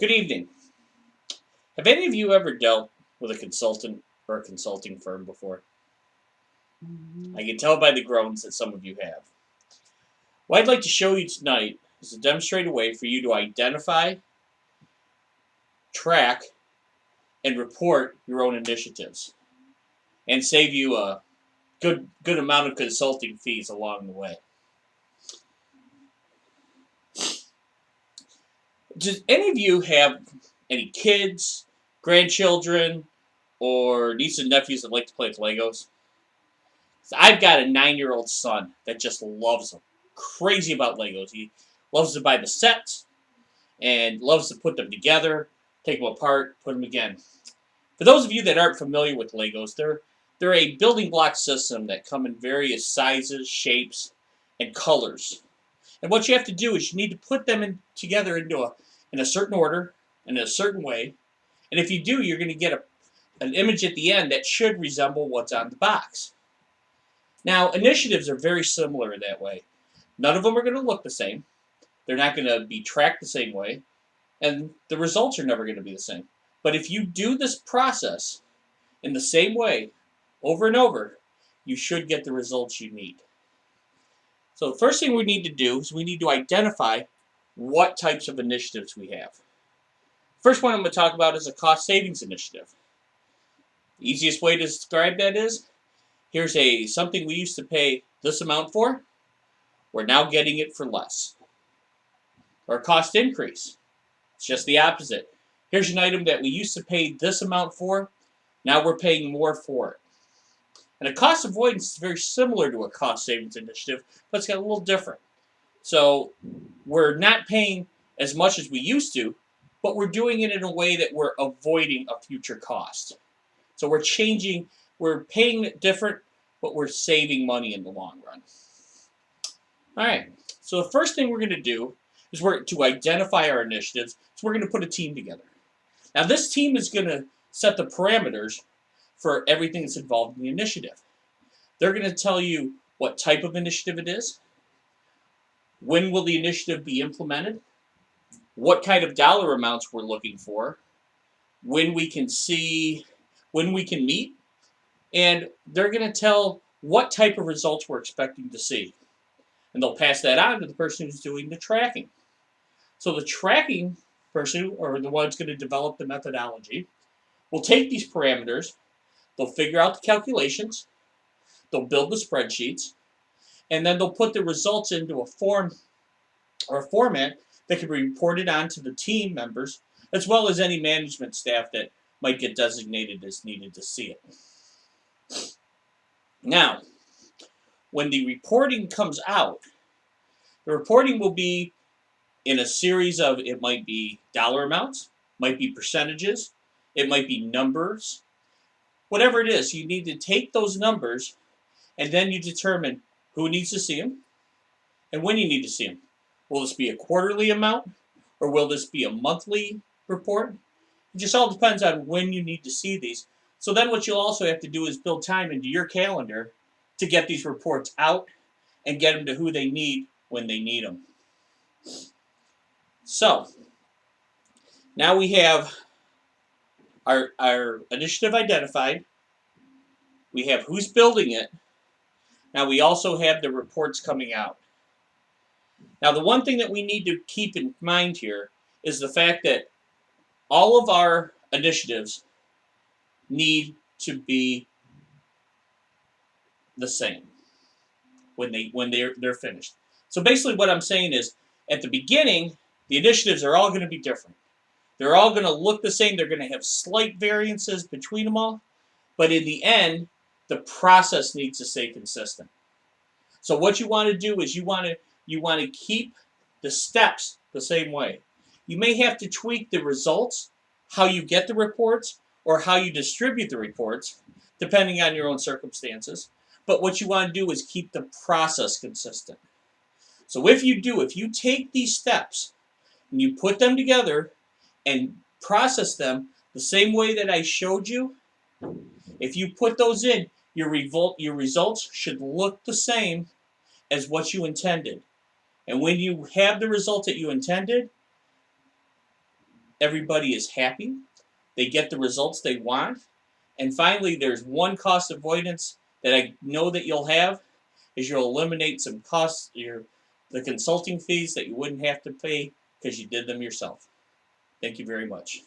Good evening. Have any of you ever dealt with a consultant or a consulting firm before? Mhm. I can tell by the groans that some of you have. What I'd like to show you tonight is to demonstrate a way for you to identify, track, and report your own initiatives and save you a good amount of consulting fees along the way. Does any of you have any kids, grandchildren, or nieces and nephews that like to play with Legos? So I've got a 9-year-old son that just loves them. Crazy about Legos. He loves to buy the sets and loves to put them together, take them apart, put them again. For those of you that aren't familiar with Legos, they're a building block system that come in various sizes, shapes, and colors. And what you have to do is you need to put them together in a certain order and in a certain way. And if you do, you're going to get an image at the end that should resemble what's on the box. Now, initiatives are very similar in that way. None of them are going to look the same. They're not going to be tracked the same way, and the results are never going to be the same. But if you do this process in the same way over and over, you should get the results you need. So the first thing we need to do is we need to identify what types of initiatives we have. First one I'm going to talk about is a cost savings initiative. The easiest way to describe that is here's something we used to pay this amount for. We're now getting it for less. Or cost increase. It's just the opposite. Here's an item that we used to pay this amount for. Now we're paying more for it. And a cost avoidance is very similar to a cost savings initiative, but it's got a little different. So we're not paying as much as we used to, but we're doing it in a way that we're avoiding a future cost. So we're paying it different, but we're saving money in the long run. All right, so the first thing we're going to do is to identify our initiatives. So we're going to put a team together. Now this team is going to set the parameters for everything that's involved in the initiative. They're going to tell you what type of initiative it is, when will the initiative be implemented, what kind of dollar amounts we're looking for, when we can meet, and they're going to tell what type of results we're expecting to see. And they'll pass that on to the person who's doing the tracking. So the tracking person, or the one who's going to develop the methodology, will take these parameters, they'll figure out the calculations, they'll build the spreadsheets, and then they'll put the results into a form or a format that can be reported on to the team members, as well as any management staff that might get designated as needed to see it. Now, when the reporting comes out, the reporting will be in a series of, it might be dollar amounts, might be percentages, it might be numbers, whatever it is. You need to take those numbers and then you determine who needs to see them and when you need to see them. Will this be a quarterly amount or will this be a monthly report? It just all depends on when you need to see these. So then what you'll also have to do is build time into your calendar to get these reports out and get them to who they need when they need them. So now we have our initiative identified. We have who's building it. Now we also have the reports coming out. Now the one thing that we need to keep in mind here is the fact that all of our initiatives need to be the same when they're finished. So basically what I'm saying is at the beginning, the initiatives are all going to be different. They're all going to look the same. They're going to have slight variances between them all. But in the end, the process needs to stay consistent. So what you want to do is you want to keep the steps the same way. You may have to tweak the results, how you get the reports, or how you distribute the reports, depending on your own circumstances. But what you want to do is keep the process consistent. So if you take these steps and you put them together and process them the same way that I showed you, if you put those in, your results should look the same as what you intended. And when you have the result that you intended, Everybody is happy. They get the results they want. And finally, there's one cost avoidance that I know that you'll have is you'll eliminate some costs, the consulting fees that you wouldn't have to pay because you did them yourself. Thank you very much.